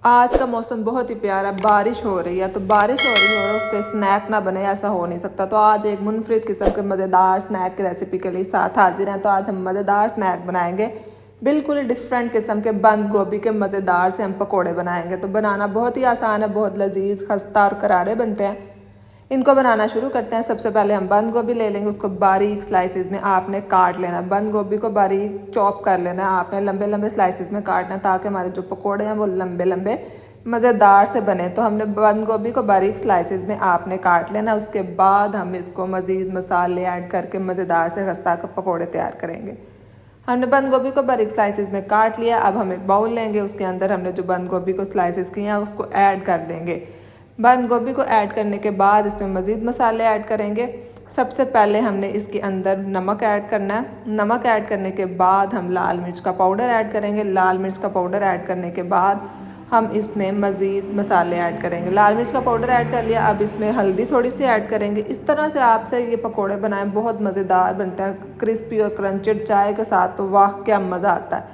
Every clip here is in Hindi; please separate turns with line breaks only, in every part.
आज का मौसम बहुत ही प्यारा, बारिश हो रही है तो बारिश हो रही है और उसके स्नैक ना बने ऐसा हो नहीं सकता। तो आज एक मुनफरिद किस्म के मज़ेदार स्नैक की रेसिपी के लिए साथ हाजिर हैं। तो आज हम मज़ेदार स्नैक बनाएंगे, बिल्कुल डिफरेंट किस्म के बंद गोभी के मज़ेदार से हम पकोड़े बनाएंगे। तो बनाना बहुत ही आसान है, बहुत लजीज, खस्ता और करारे बनते हैं। इनको बनाना शुरू करते हैं। सबसे पहले हम बंद गोभी ले लेंगे, उसको बारीक स्लाइसिस में आपने काट लेना। बंद गोभी को बारीक चॉप कर लेना है आपने, लंबे लंबे स्लाइसिस में काटना है ताकि हमारे जो पकोड़े हैं वो लंबे लंबे मज़ेदार से बने। तो हमने बंद गोभी को बारीक स्लाइसिस में आपने काट लेना। उसके बाद हम इसको मज़ीद मसाले ऐड करके मज़ेदार से खस्ता के पकोड़े तैयार करेंगे। हमने बंद गोभी को बारीक स्लाइसिस में काट लिया। अब हम एक बाउल लेंगे, उसके अंदर हमने जो बंद गोभी को स्लाइसिस किए हैं उसको ऐड कर देंगे। बंद गोभी को ऐड करने के बाद इसमें मज़ीद मसाले ऐड करेंगे। सबसे पहले हमने इसके अंदर नमक ऐड करना है। नमक ऐड करने के बाद हम लाल मिर्च का पाउडर ऐड करेंगे। लाल मिर्च का पाउडर ऐड करने के बाद हम इसमें मज़ीद मसाले ऐड करेंगे। लाल मिर्च का पाउडर ऐड कर लिया। अब इसमें हल्दी थोड़ी सी ऐड करेंगे। इस तरह से आपसे ये पकोड़े बनाएं, बहुत मज़ेदार बनते हैं, क्रिस्पी और क्रंची। चाय के साथ तो वाह क्या मज़ा आता है।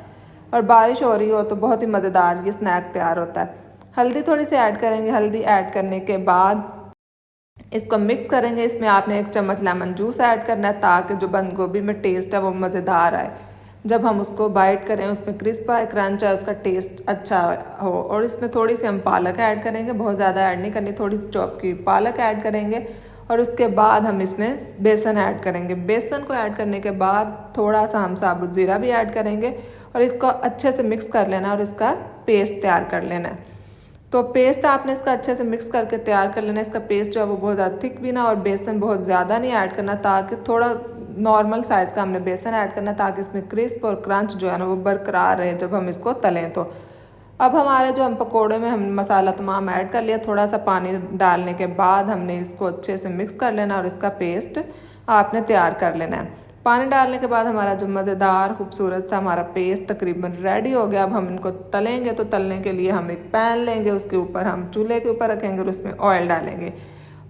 और बारिश हो रही हो तो बहुत ही मज़ेदार ये स्नैक तैयार होता है। हल्दी थोड़ी सी ऐड करेंगे। हल्दी ऐड करने के बाद इसको मिक्स करेंगे। इसमें आपने 1 चम्मच लेमन जूस ऐड करना है ताकि जो बंद गोभी में टेस्ट है वो मज़ेदार आए। जब हम उसको बाइट करें उसमें क्रिस्प आए, क्रंच आए, उसका टेस्ट अच्छा हो। और इसमें थोड़ी सी हम पालक ऐड करेंगे, बहुत ज़्यादा ऐड नहीं करनी, थोड़ी सी चॉप की पालक ऐड करेंगे। और उसके बाद हम इसमें बेसन ऐड करेंगे। बेसन को ऐड करने के बाद थोड़ा सा हम साबुत ज़ीरा भी ऐड करेंगे और इसको अच्छे से मिक्स कर लेना और इसका पेस्ट तैयार कर लेना है। तो पेस्ट आपने इसका अच्छे से मिक्स करके तैयार कर लेना। इसका पेस्ट जो है वो बहुत ज़्यादा थिक भी ना और बेसन बहुत ज़्यादा नहीं ऐड करना, ताकि थोड़ा नॉर्मल साइज़ का हमने बेसन ऐड करना ताकि इसमें क्रिस्प और क्रंच जो है ना वो बरकरार रहे जब हम इसको तलें। तो अब हमारे जो हम पकोड़े में हम मसाला तमाम ऐड कर लिया। थोड़ा सा पानी डालने के बाद हमने इसको अच्छे से मिक्स कर लेना और इसका पेस्ट आपने तैयार कर लेना है। पानी डालने के बाद हमारा जो मज़ेदार खूबसूरत सा हमारा पेस्ट तकरीबन रेडी हो गया। अब हम इनको तलेंगे। तो तलने के लिए हम एक पैन लेंगे, उसके ऊपर हम चूल्हे के ऊपर रखेंगे और उसमें ऑयल डालेंगे।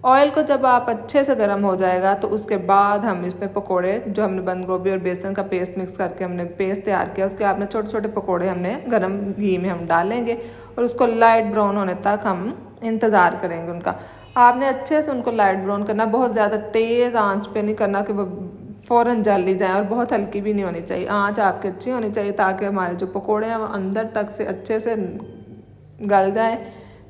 ऑयल को जब आप अच्छे से गर्म हो जाएगा तो उसके बाद हम इसमें पकोड़े जो हमने बंद गोभी और बेसन का पेस्ट मिक्स करके हमने पेस्ट तैयार किया, उसके आपने छोटे छोटे पकोड़े हमने गर्म घी में हम डालेंगे और उसको लाइट ब्राउन होने तक हम इंतज़ार करेंगे उनका। आपने अच्छे से उनको लाइट ब्राउन करना, बहुत ज़्यादा तेज़ आंच पे नहीं करना कि वो फ़ौरन जल ली जाए और बहुत हल्की भी नहीं होनी चाहिए। आंच आपकी अच्छी होनी चाहिए ताकि हमारे जो पकोड़े हैं वो अंदर तक से अच्छे से गल जाए,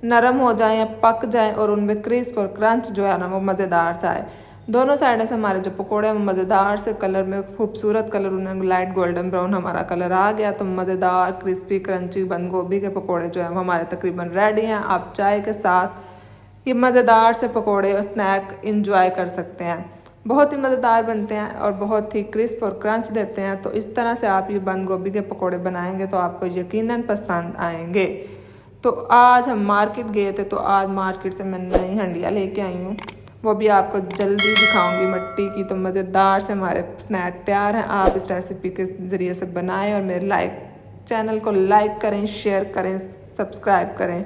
नरम हो जाए या पक जाए और उनमें क्रिस्प और क्रंच जो है ना वो मज़ेदार सा आए। दोनों साइड से हमारे जो पकोड़े हैं वो मज़ेदार से कलर में खूबसूरत कलर, उन्हें लाइट गोल्डन ब्राउन हमारा कलर आ गया। तो मज़ेदार क्रिस्पी क्रंची बंद गोभी के पकोड़े जो हैं वो हमारे तकरीबन रेडी हैं। आप चाय के साथ ये मज़ेदार से पकोड़े और स्नैक इंजॉय कर सकते हैं। बहुत ही मज़ेदार बनते हैं और बहुत ही क्रिस्प और क्रंच देते हैं। तो इस तरह से आप ये बंद गोभी के पकोड़े बनाएंगे तो आपको यकीनन पसंद आएंगे। तो आज हम मार्केट गए थे, तो आज मार्केट से मैं नई हंडिया लेके आई हूँ, वो भी आपको जल्दी दिखाऊंगी मिट्टी की। तो मज़ेदार से हमारे स्नैक तैयार हैं। आप इस रेसिपी के ज़रिए से बनाएं और मेरे चैनल को लाइक करें, शेयर करें, सब्सक्राइब करें।